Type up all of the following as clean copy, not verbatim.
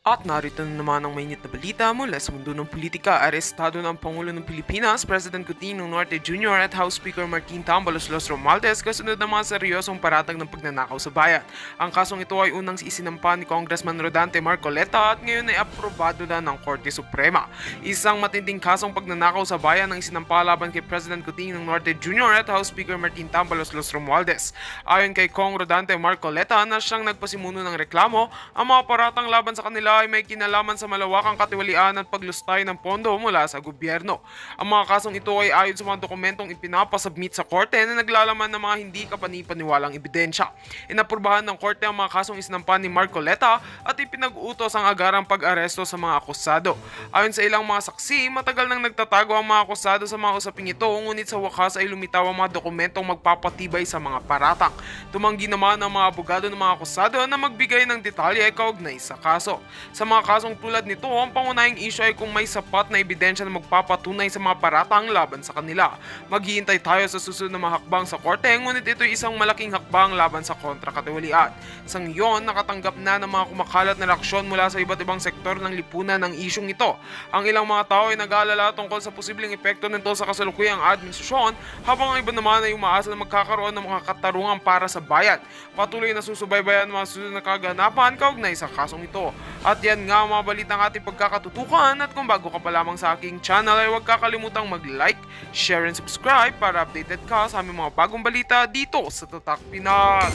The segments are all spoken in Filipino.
At narito na naman ang mainit na balita mula sa mundo ng politika. Arestado ng Pangulo ng Pilipinas, President Cotino Norte Jr. at House Speaker Martin Tambalos Los Romualdez kasunod ng mga seryosong paratang ng pagnanakaw sa bayan. Ang kasong ito ay unang isinampa ni Congressman Rodante Marcoleta at ngayon ay aprobado na ng Korte Suprema. Isang matinding kasong pagnanakaw sa bayan ang isinampa laban kay President Cotino Norte Jr. at House Speaker Martin Tambalos Los Romualdez. Ayon kay Cong Rodante Marcoleta na siyang nagpasimuno ng reklamo, ang mga paratang laban sa kanila ay may kinalaman sa malawakang katiwalian at paglustay ng pondo mula sa gobyerno. Ang mga kasong ito ay ayon sa mga dokumentong ipinapasubmit sa korte na naglalaman ng mga hindi kapani-paniwalang ebidensya. Inaprubahan ng korte ang mga kasong isinampa ni Marcoleta at ipinag-utos ang agarang pag-aresto sa mga akusado. Ayon sa ilang mga saksi, matagal nang nagtatago ang mga akusado sa mga usaping ito, ngunit sa wakas ay lumitaw ang mga dokumentong magpapatibay sa mga paratang. Tumanggi naman ang mga abogado ng mga akusado na magbigay ng detalye kaugnay sa kaso. Sa mga kasong tulad nito, ang pangunahing issue ay kung may sapat na ebidensya na magpapatunay sa mga paratang laban sa kanila. Maghihintay tayo sa susunod na mga hakbang sa korte, ngunit ito ay isang malaking hakbang laban sa kontrakatiwalian. Sa ngayon, nakatanggap na ng mga kumakalat na reaksyon mula sa iba't ibang sektor ng lipunan ng isyung ito. Ang ilang mga tao ay nag-aalala tungkol sa posibleng epekto nito sa kasalukuyang administrasyon, habang ang iba naman ay umaasa na magkakaroon ng mga katarungan para sa bayan. Patuloy na susubaybayan ang mga susunod na kaganapan kaugnay sa kasong ito. At yan nga ang mga balitang ating pagkakatutukan, at kung bago ka pa lamang sa aking channel ay huwag kakalimutang mag-like, share and subscribe para updated ka sa aming mga bagong balita dito sa Tatak Pinas.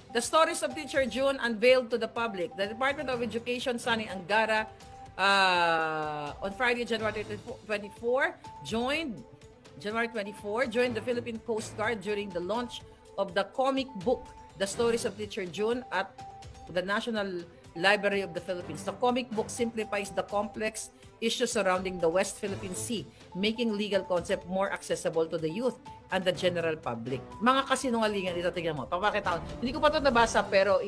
The stories of Teacher June unveiled to the public. The Department of Education, Sani Angara, on Friday, January 24, joined the Philippine Coast Guard during the launch of the comic book, The Stories of Teacher June, at the National Library of the Philippines. The comic book simplifies the complex issues surrounding the West Philippine Sea, making legal concept more accessible to the youth and the general public. Mga kasinungalingan dito, tingnan mo. Papakita ko. Hindi ko pa ito nabasa, pero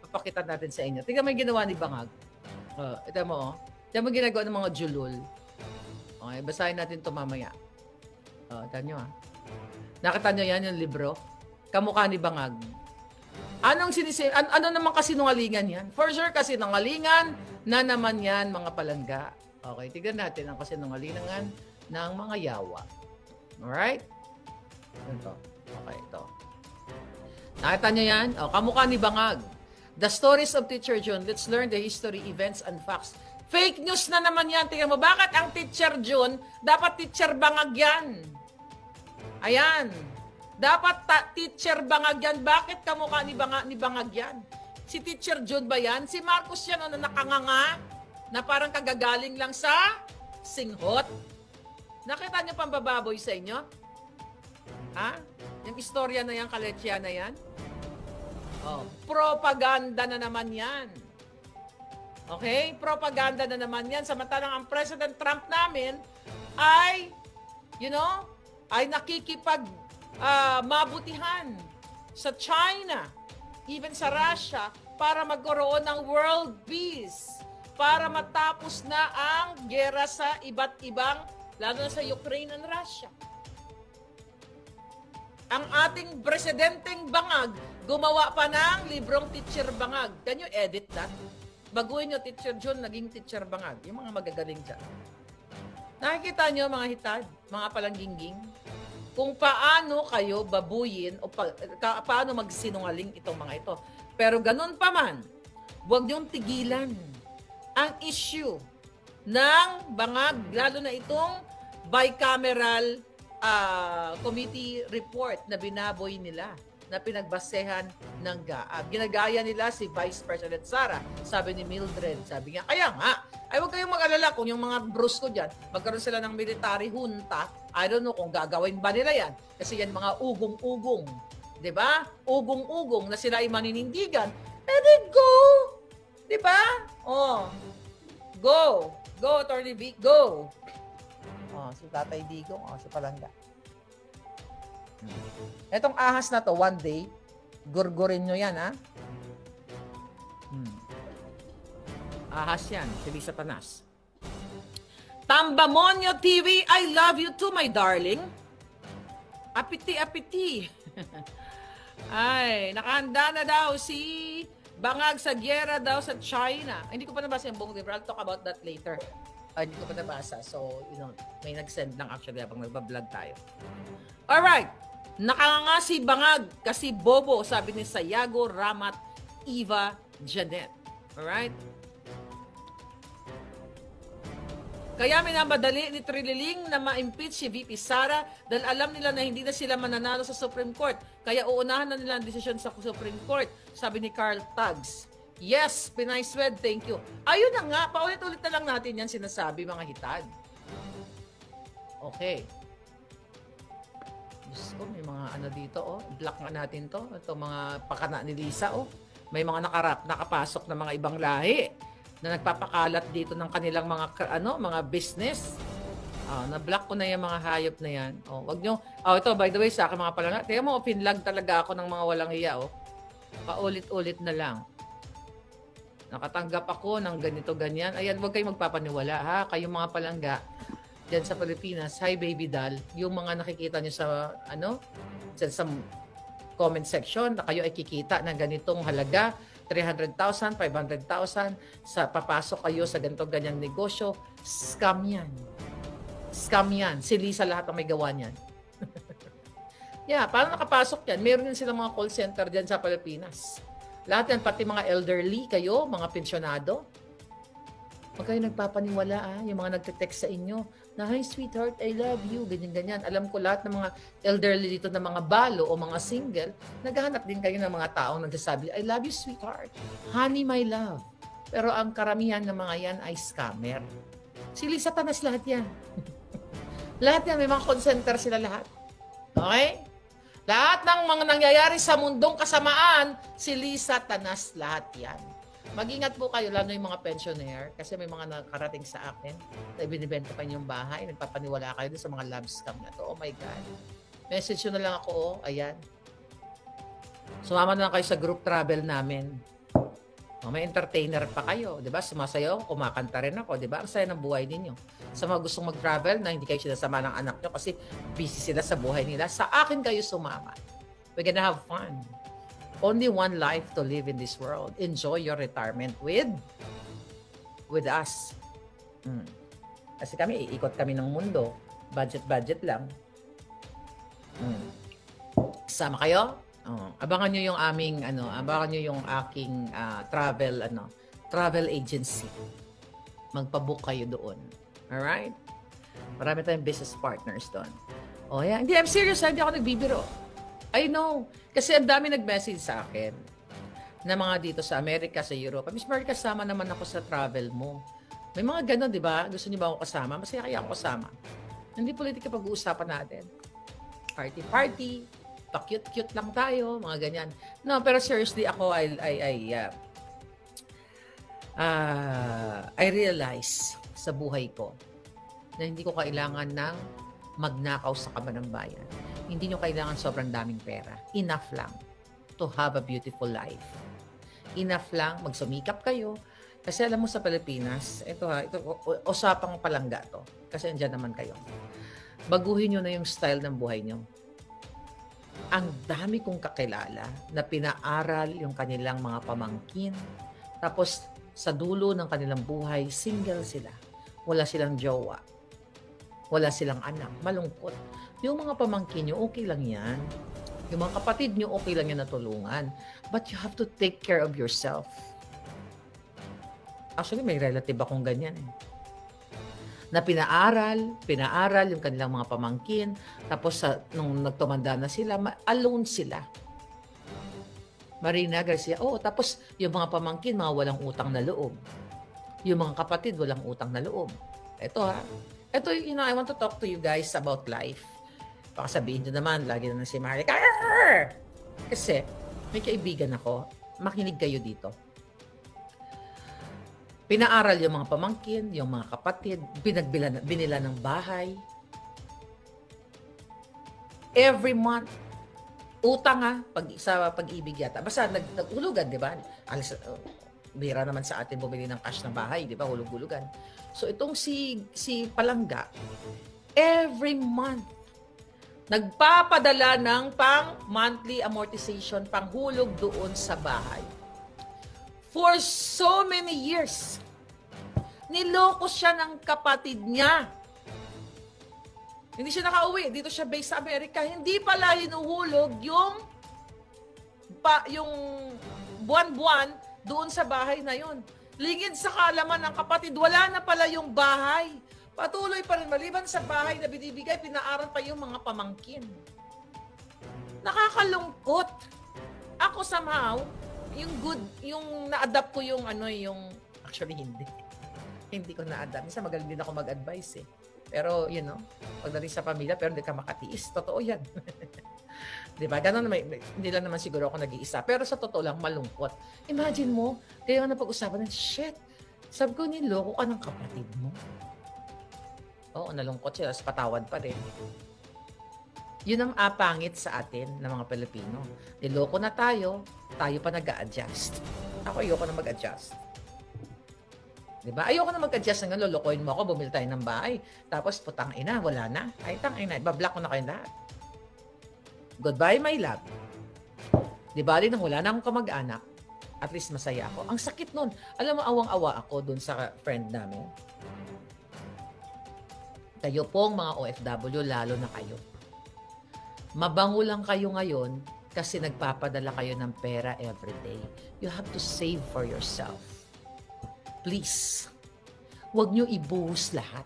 papakita natin sa inyo. Tingnan mo yung ginawa ni Bangag. Ito mo, oh. Tingnan mo ginagawa ng mga julul. Okay, basahin natin ito mamaya. Ito nyo, ah. Nakita nyo yan, yung libro? Kamukha ni Bangag. Ano naman kasinungalingan yan? For sure, kasinungalingan na naman yan, mga palangga. Okay, tignan natin ang kasinungalingan ng mga yawa. Alright? Ito. Okay, ito. Nakita nyo yan? Kamukha ni Bangag. The Stories of Teacher June. Let's learn the history, events, and facts. Fake news na naman yan. Tingnan mo, bakit ang Teacher June, dapat Teacher Bangag yan? Ayan. Dapat Teacher Bangag yan. Bakit kamukha ni Bangag yan? Si Teacher June ba yan? Si Marcos yan, na nakanganga, na parang kagagaling lang sa singhot. Nakita niyo pang bababoy sa inyo? Ha? Yung istorya na yan, kaletsya na yan? Propaganda na naman yan. Okay? Propaganda na naman yan. Samantalang ang President Trump namin ay, ay nakikipag mabutihan sa China, even sa Russia, para magkaroon ng world peace, para matapos na ang gera sa iba't ibang, lalo na sa Ukraine and Russia. Ang ating presidenteng Bangag, gumawa pa ng librong Teacher Bangag. Can you edit that? Baguhin nyo Teacher June, naging Teacher Bangag. Yung mga magagaling dyan. Nakikita nyo mga hitad, mga palangginging, kung paano kayo babuyin o paano magsinungaling itong mga ito. Pero ganun pa man, huwag niyong tigilan ang issue ng Bangag, lalo na itong bicameral committee report na binaboy nila, na pinagbasehan ng GAA. Ginagaya nila si Vice President Sara. Sabi ni Mildred, sabi niya, kaya nga, ay huwag kayong mag-alala kung yung mga brusko dyan, magkaroon sila ng military junta, I don't know kung gagawin ba nila yan. Kasi yan mga ugong-ugong. Diba? Ugong-ugong na sila ay maninindigan. Then go! Diba? Go! Go, Attorney Vic, go! Si Tatay Digong, si Palangga. Etong ahas na to, one day, gurgurin nyo yan, ha? Ahas yan, si Lisa Panas. Tambamonyo TV, I love you too, my darling. Apiti. Ay, nakahanda na daw si Bangag sa giyera daw sa China. Ay, hindi ko pa nabasa yung buong libro. I'll talk about that later. Hindi ko pa nabasa. So, may nag-send lang actually habang nagbablog tayo. Alright. Nakanganga si Bangag kasi bobo, sabi ni Sayago Ramat Eva Janet. Alright? Kaya minamadali ni Trililing na ma-impeach si VP Sara dahil alam nila na hindi na sila mananalo sa Supreme Court. Kaya uunahan na nila ang desisyon sa Supreme Court, sabi ni Carl Tags. Yes, Pinay Swed, thank you. Ayun na nga, paulit-ulit na lang natin yan sinasabi, mga hitad. Okay. Diyos ko, may mga ano dito, oh. Block nga natin to. Ito mga pakana ni Lisa, oh. May mga nakapasok na mga ibang lahi na nagpapakalat dito ng kanilang mga business. Na-block ko na yung mga hayop na yan. Wag nyo. Ito, by the way, sa akin mga palanga. Tingnan mo, pinlag talaga ako ng mga walang hiya, oh. Paulit-ulit na lang. Nakatanggap ako ng ganito, ganyan. Ayan, wag kayong magpapaniwala, ha? Kayong mga palangga dyan sa Pilipinas. Hi, baby doll. Yung mga nakikita nyo sa, dyan sa comment section, na kayo ay kikita ng ganitong halaga, 300,000, 500,000, sa papasok kayo sa ganito ganyang negosyo, scam yan. Scam yan. Si Lisa lahat ang may gawa niyan. Yeah, paano nakapasok yan? Meron din silang mga call center dyan sa Pilipinas. Lahat yan, pati mga elderly kayo, mga pensyonado. Huwag kayo nagpapaniwala, yung mga nagte-text sa inyo, na, hi sweetheart, I love you, ganyan-ganyan. Alam ko lahat ng mga elderly dito na mga balo o mga single, naghahanap din kayo ng mga taong nagsasabi, I love you sweetheart, honey my love. Pero ang karamihan ng mga yan ay scammer. Si Lisa Tanas lahat yan. Lahat yan, may mga call center sila lahat. Okay? Lahat ng mga nangyayari sa mundong kasamaan, si Lisa Tanas lahat yan. Mag-ingat po kayo, lalo yung mga pensioner, kasi may mga nakarating sa akin na ibinibenta pa yung bahay, nagpapaniwala kayo sa mga love scam na to. Oh my God. Message nyo na lang ako, oh. Ayan. Sumama na lang kayo sa group travel namin. May entertainer pa kayo, di ba? Sumasayaw, kumakanta rin ako, di ba? Ang saya ng buhay ninyo. Sa mga gustong mag-travel na hindi kayo sinasama ng anak nyo kasi busy sila sa buhay nila, sa akin kayo sumama. We're gonna have fun. Only one life to live in this world. Enjoy your retirement with us. Kasi kami, iikot kami ng mundo. Budget lang. Sama kayo? Abangan nyo yung abangan nyo yung aking travel agency. Magpabook kayo doon. Alright? Marami tayong business partners doon. Yeah. Hindi, I'm serious. Hindi ako nagbibiro. I know. Kasi ang dami nag-message sa akin na mga dito sa Amerika, sa Europe. Miss Mary, kasama naman ako sa travel mo. May mga ganon, di ba? Gusto niyo ba ako kasama? Masaya kaya ako kasama. Hindi politika pag-uusapan natin. Party. Pa-cute-cute lang tayo. Mga ganyan. No, pero seriously, ako, I realize sa buhay ko na hindi ko kailangan ng magnakaw sa kaban ng bayan. Hindi nyo kailangan sobrang daming pera. Enough lang to have a beautiful life. Enough lang, magsumikap kayo. Kasi alam mo sa Pilipinas, ito usapang palangga to. Kasi andyan naman kayo. Baguhin nyo na yung style ng buhay nyo. Ang dami kong kakilala na pinaaral yung kanilang mga pamangkin. Tapos sa dulo ng kanilang buhay, single sila. Wala silang jowa. Wala silang anak. Malungkot. Yung mga pamangkin nyo, okay lang yan. Yung mga kapatid nyo, okay lang yan na tulungan. But you have to take care of yourself. Actually, may relative akong ganyan eh. Na pinaaral yung kanilang mga pamangkin. Tapos nung nagtumanda na sila, alone sila. Marina Garcia, tapos yung mga pamangkin, mga walang utang na loob. Yung mga kapatid, walang utang na loob. Ito I want to talk to you guys about life. Baka sabihin nyo naman, lagi na si Maria. Kasi, may kaibigan ako, makinig kayo dito. Pinaaral yung mga pamangkin, yung mga kapatid, binila ng bahay. Every month, utang sa pag-ibig yata. Basta nagulugan, di ba? bira naman sa atin bumili ng cash ng bahay, di ba? Hulog-hulugan. So itong si Palangga, every month, nagpapadala ng pang monthly amortization, panghulog doon sa bahay. For so many years, niloko siya ng kapatid niya. Hindi siya nakauwi. Dito siya based sa Amerika. Hindi pala hinuhulog yung buwan-buwan doon sa bahay na yun. Lingid sa kaalaman ng kapatid, wala na pala yung bahay. Patuloy pa rin, maliban sa bahay na binibigay, pinaaral pa yung mga pamangkin. Nakakalungkot. Ako somehow, yung na-adapt ko actually hindi. Hindi ko na-adapt. Minsan magaling din ako mag-advise eh. Pero, pagdating sa pamilya, pero hindi ka makatiis. Totoo yan. Diba? Ganun, hindi lang naman siguro ako nag-iisa. Pero sa totoo lang, malungkot. Imagine mo, kaya nga napag-usapan ng, shit, sabi ko, niloko ka ng kapatid mo. Oo, nalungkot siya. Tapos patawad pa rin. Yun ang apangit sa atin ng mga Pilipino. Niloko na tayo pa nag-a-adjust. Ako, ayoko na mag-adjust. Diba? Ayoko na mag-adjust ng lolokohin mo ako, bumili tayo ng bahay. Tapos, putang ina, wala na. Ay, tang ina, ibablock ko na kayo lahat. Goodbye, my love. Diba, nang wala na akong kamag-anak, at least masaya ako. Ang sakit nun. Alam mo, awang-awa ako dun sa friend namin. Kayo pong mga OFW, lalo na kayo. Mabango lang kayo ngayon kasi nagpapadala kayo ng pera everyday. You have to save for yourself. Please, huwag nyo ibuhos lahat.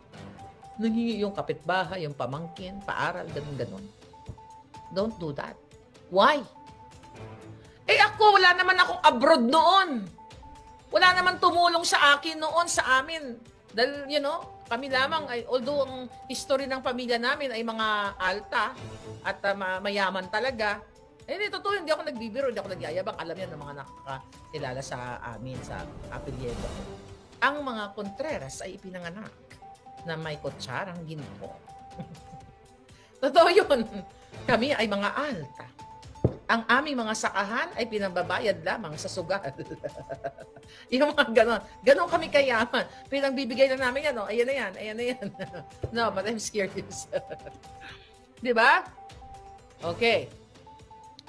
Nanghingi yung kapitbahay, yung pamangkin, paaral, ganun-ganun. Don't do that. Why? Ako, wala naman akong abroad noon. Wala naman tumulong sa akin noon, sa amin. Dahil, kami lamang, although ang history ng pamilya namin ay mga alta at mayaman talaga, totoo, hindi ako nagbibiro, hindi ako nagyayabang. Alam yan ng mga nakakilala sa amin, sa apelyedo. Ang mga Contreras ay ipinanganak na may kutsarang ginto. Totoo yun. Kami ay mga alta. Ang aming mga sakahan ay pinambabayad lamang sa sugal. Yung mga ganon. Ganon kami kayaman. Pinangbibigay na namin yan. Ayan na yan. No, but I'm serious. Diba? Okay.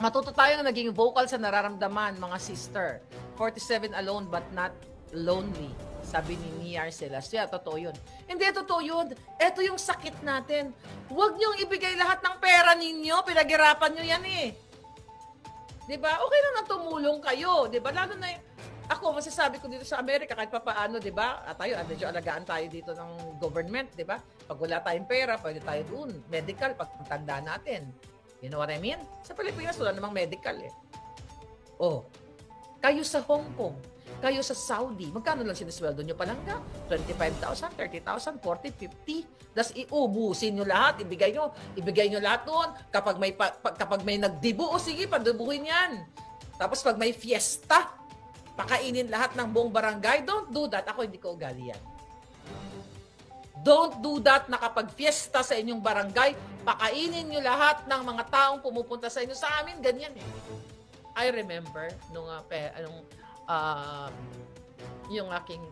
Matuto tayong naging vocal sa nararamdaman, mga sister. 47 alone but not lonely. Sabi ni Niar Celestia, totoo yun. Hindi, totoo yun. Ito yung sakit natin. Huwag niyong ibigay lahat ng pera ninyo. Pinaghirapan niyo yan eh. Diba? Okay lang na tumulong kayo. Diba? Lalo na ako, masasabi ko dito sa Amerika, kahit pa paano, diba? At tayo, medyo alagaan tayo dito ng government, diba? Pag wala tayong pera, pwede tayo doon. Medical, pag tanda natin. You know what I mean? Sa Pilipinas, wala namang medical eh. Oh, kayo sa Hong Kong, kayo sa Saudi, magkano lang sinisweldo nyo palangga? 25,000, 30,000, 40, 50. Tapos iubusin nyo lahat, ibigay nyo lahat doon. Kapag may nagdibu, sige, padubuhin yan. Tapos pag may fiesta, pakainin lahat ng buong barangay. Don't do that. Ako hindi ko ugali yan. Don't do that na kapag fiesta sa inyong barangay, pakainin nyo lahat ng mga taong pumupunta sa inyo. Sa amin, ganyan eh. I remember yung aking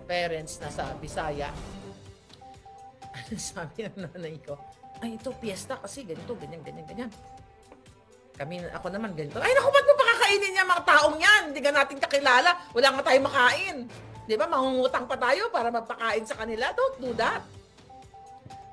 parents na sa Bisaya. Sabi ng nanay ko, ay ito, fiesta kasi ganito, ganyan. Ako naman ganito. Ay naku, ba't mo pakakainin niya mga taong yan? Hindi ka natin kakilala. Wala nga tayong makain. Di ba? Mangungutang pa tayo para magpakain sa kanila. Don't do that.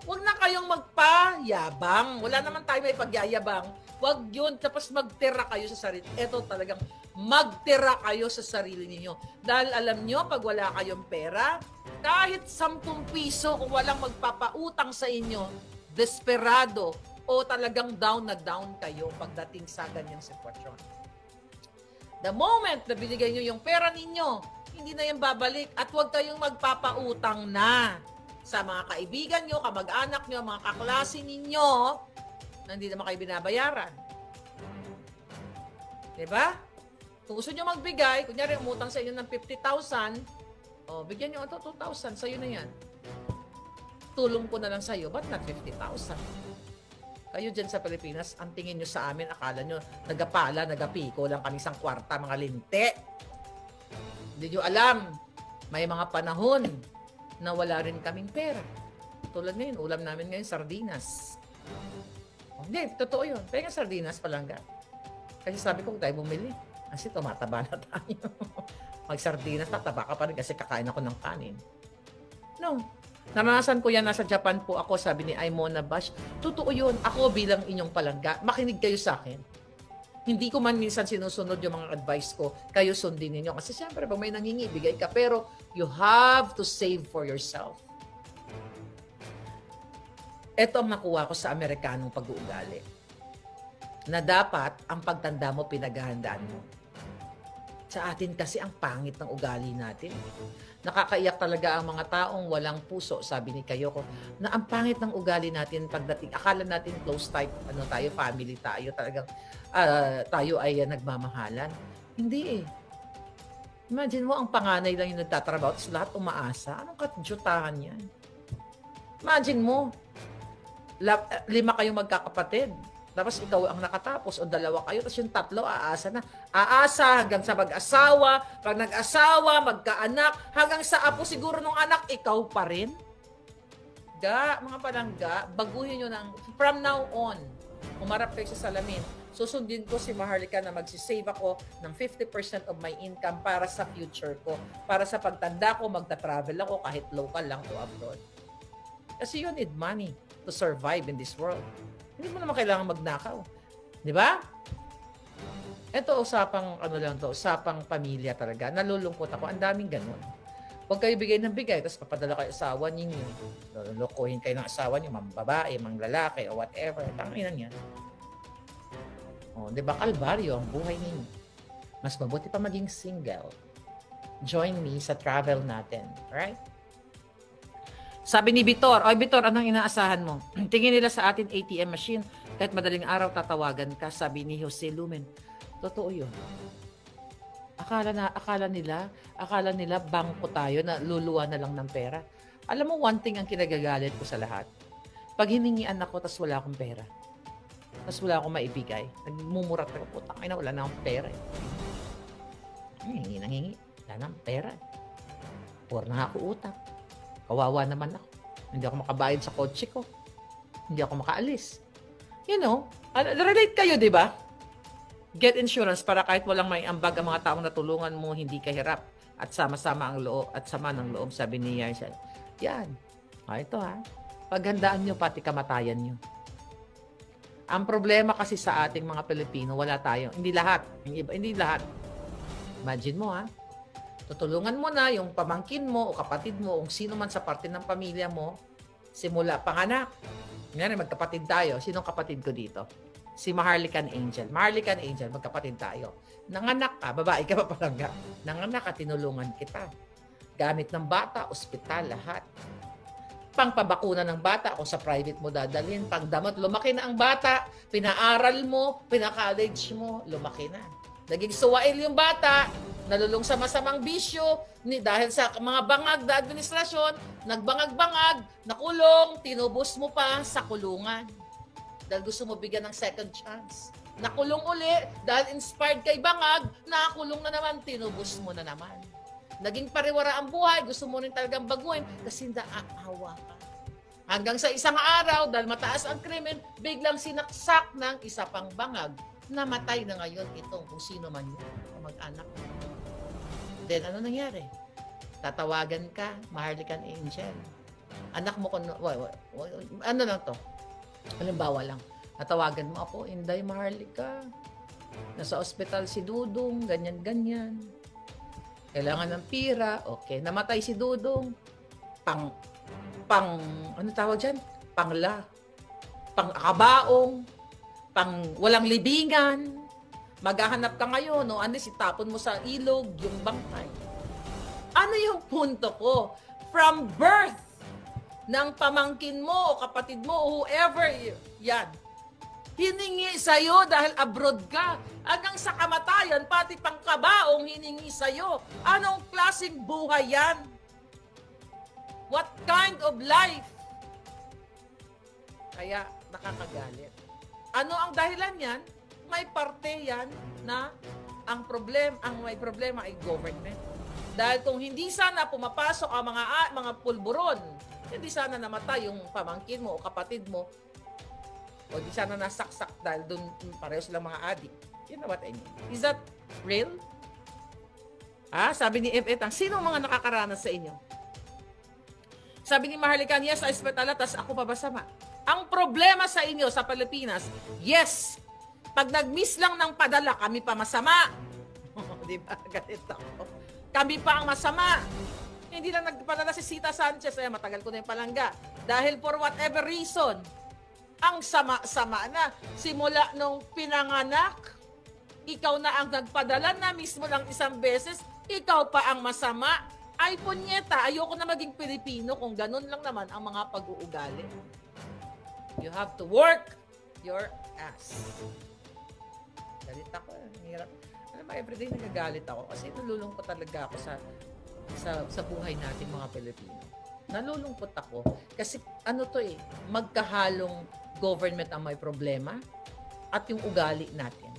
Huwag na kayong magpayabang. Wala naman tayo may pagyayabang. Huwag yun. Tapos magtira kayo sa sarili. Ito talagang magtira kayo sa sarili ninyo. Dahil alam nyo, pag wala kayong pera, kahit 10 piso kung walang magpapautang sa inyo, desperado o talagang down na down kayo pagdating sa ganyang sitwasyon. The moment na binigay nyo yung pera ninyo, hindi na yan babalik at huwag kayong magpapautang na sa mga kaibigan nyo, kamag-anak nyo, mga kaklase ninyo na hindi naman kayo binabayaran. Diba? Kung gusto nyo magbigay, kunyari umutang sa inyo ng 50,000, bigyan nyo ito 2,000, sa'yo na yan. Tulong ko na lang sa'yo, but not 50,000. Kayo dyan sa Pilipinas, ang tingin nyo sa amin, akala nyo, nagapala, nagapiko lang kami isang kwarta, mga linte. Hindi nyo alam, may mga panahon na wala rin kaming pera. Tulad ngayon, ulam namin ngayon, sardinas. Hindi, totoo yun. Kaya nga sardinas palangga. Kasi sabi ko, tayo bumili. Kasi tumataba na tayo. Mag-sardinas, tataba ka pa rin kasi kakain ako ng kanin. No. Naranasan ko yan, nasa Japan po ako, sabi ni Aimona Bash. Totoo yun, ako bilang inyong palangga, makinig kayo sa akin. Hindi ko man minsan sinusunod yung mga advice ko, kayo sundin ninyo. Kasi siyempre, pag may nangingi, bigay ka. Pero you have to save for yourself. Ito ang nakuha ko sa Amerikanong pag-uugali. Na dapat, ang pagtanda mo, pinaghahandaan mo. Sa atin kasi, ang pangit ng ugali natin. Nakakaiyak talaga ang mga taong walang puso, sabi ni Kayoko, na ang pangit ng ugali natin pagdating. Akala natin close type, tayo, family tayo, talagang tayo ay nagmamahalan. Hindi eh. Imagine mo, ang panganay lang yung nagtatrabaho, tapos lahat umaasa. Anong kadyutahan yan? Imagine mo, 5 kayong magkakapatid. Tapos ikaw ang nakatapos o 2 kayo, tapos yung 3 aasa na. Aasa hanggang sa mag-asawa, pag nag-asawa, magkaanak, hanggang sa apo siguro nung anak, ikaw pa rin. Mga palangga, baguhin nyo ng, from now on, umarap kayo sa salamin, susundin ko si Maharlika na magsisave ako ng 50% of my income para sa future ko, para sa pagtanda ko, magta-travel ako kahit local lang o abroad. Kasi you need money to survive in this world. Hindi mo naman kailangan magnakaw. Di ba? Ito, usapang usapang pamilya talaga. Nalulungkot ako. Ang daming ganun. Huwag kayo bigay ng bigay, tapos papadala kayo asawa ninyo. Lulukuhin kayo ng asawa niyo, mga babae, mga lalaki, o whatever. Tanginan yan. O, di ba, kalbaryo ang buhay ninyo. Mas mabuti pa maging single. Join me sa travel natin. Right? Sabi ni Vitor, oy Vitor, anong inaasahan mo? Tingin nila sa atin ATM machine, kahit madaling araw tatawagan ka, sabi ni Jose Lumen. Totoo yun. Akala nila bangko tayo na luluwa na lang ng pera. Alam mo, one thing ang kinagagalit ko sa lahat. Pag hiningian ako, tas wala akong pera. Tas wala akong maibigay. Nagmumurat ako, putang ina, wala na akong pera. Hingi. Wala na akong pera. Or na ako utang. Kawawa naman ako. Hindi ako makabayad sa kotse ko. Hindi ako makaalis. You know, relate kayo, di ba? Get insurance para kahit walang may ambag ang mga taong natulungan mo, hindi ka hirap. At sama-sama ang loob, at sama ng loob, sabi ni Yarshan. Yan. Ito Paghandaan nyo, pati kamatayan nyo. Ang problema kasi sa ating mga Pilipino, wala tayo. Hindi lahat. Hindi lahat. Imagine mo, tutulungan mo na yung pamangkin mo o kapatid mo o sino man sa parte ng pamilya mo simula panganak. Ngayon, magkapatid tayo. Sinong kapatid ko dito? Si Maharlikan Angel. Maharlikan Angel, magkapatid tayo. Nanganak ka, babae ka pa palangga. Nanganak ka, tinulungan kita. Gamit ng bata, ospital, lahat. Pangpabakuna ng bata, kung sa private mo dadalhin. Pangdamot, lumaki na ang bata. Pinaaral mo, pina-college mo, lumaki na. Naging suwail yung bata, nalulung sa masamang bisyo, dahil sa mga bangag na administrasyon, nagbangag-bangag, nakulong, tinubos mo pa sa kulungan. Dahil gusto mo bigyan ng second chance. Nakulong uli, dahil inspired kay bangag, nakakulong na naman, tinubos mo na naman. Naging pariwara ang buhay, gusto mo rin talagang baguhin, kasi naaawa ka. Hanggang sa isang araw, dahil mataas ang krimen, biglang sinaksak ng isa pang bangag. Namatay na ngayon itong kung sino man yun, mag-anak. Then, ano nangyari? Tatawagan ka, Maharlikan Angel. Anak mo, ano lang to? Halimbawa lang, natawagan mo ako, Inday Maharlika. Nasa ospital si Dudong, ganyan-ganyan. Kailangan ng pira, okay. Namatay si Dudong. Ano tawag dyan? Pang-akabaong. Walang libingan, maghahanap ka ngayon, itapon mo sa ilog yung bangkay. Ano yung punto ko? From birth ng pamangkin mo o kapatid mo o whoever yan, hiningi sa'yo dahil abroad ka. Hanggang sa kamatayan, pati pangkabaong hiningi sa'yo. Anong klaseng buhay yan? What kind of life? Kaya nakakagalit. Ano ang dahilan yan? May parte yan na ang may problema ay government. Dahil kung hindi sana pumapasok ang mga pulburon, hindi sana namatay yung pamangkin mo o kapatid mo, o di sana nasaksak dahil doon pareho silang mga adik. You know what I mean? Is that real? Sabi ni F.E.T. sino mga nakakaranas sa inyo? Sabi ni Maharlika, yes, I spent a lot, tas ako pa masama. Ang problema sa inyo sa Pilipinas, yes, pag nag-miss lang ng padala, kami pa masama. Di ba? Ganito ako. Kami pa ang masama. Hindi lang nagpadala si Sita Sanchez, matagal ko na yung palangga. Dahil for whatever reason, ang sama-sama na. Simula nung pinanganak, ikaw na ang nagpadala na mismo lang isang beses, ikaw pa ang masama. Ay, punyeta, ayoko na maging Pilipino kung ganun lang naman ang mga pag-uugali. You have to work your ass. Galit ako. Hirap. Alam mo, everyday nagagalit ako kasi nalulungkot talaga ako sa buhay natin mga Pilipino. Nalulungkot ako kasi magkahalong government ang may problema at yung ugali natin.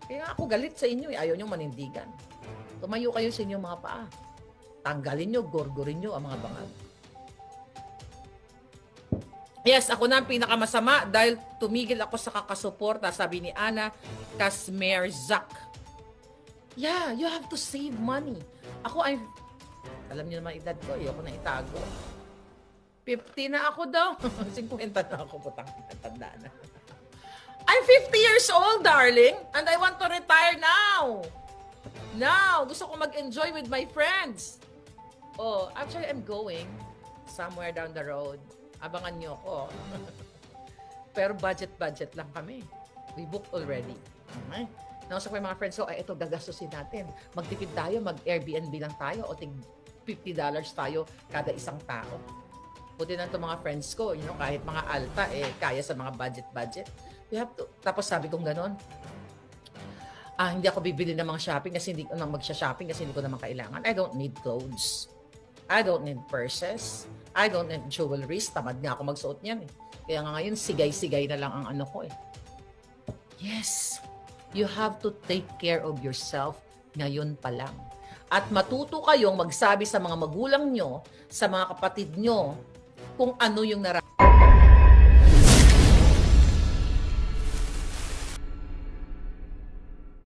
Kaya ako galit sa inyo, ayaw nyo manindigan. Tumayo kayo sa inyong mga paa. Tanggalin nyo, gorgorin nyo ang mga bangag. Yes, ako na ang pinakamasama dahil tumigil ako sa kakasuporta, sabi ni Ana Kasmerzak. Yeah, you have to save money. Alam niyo naman edad ko, ayoko na itago. 50 na ako daw. 50 na ako, putang tanda na. I'm 50 years old, darling, and I want to retire now. Now, gusto ko mag-enjoy with my friends. Oh, actually, I'm going somewhere down the road. Abangan niyo ako. Pero budget lang kami. We booked already. Okay? Nausap ko yung mga friends ko, ito gagastusin natin. Magtipid tayo, mag-Airbnb lang tayo o tig $50 tayo kada isang tao. Buti na itong mga friends ko, kahit mga alta, kaya sa mga budget. We have to. Tapos sabi kong ganon, hindi ako bibili ng mga shopping kasi hindi ko nang magsha-shopping kasi hindi ko naman kailangan. I don't need clothes. I don't need purses. I don't need jewelries. Tamad nga ako magsuot niyan. Kaya nga ngayon, sigay-sigay na lang ang ano ko . Yes. You have to take care of yourself ngayon pa lang. At matuto kayong magsabi sa mga magulang nyo, sa mga kapatid nyo, kung ano yung nararamdaman.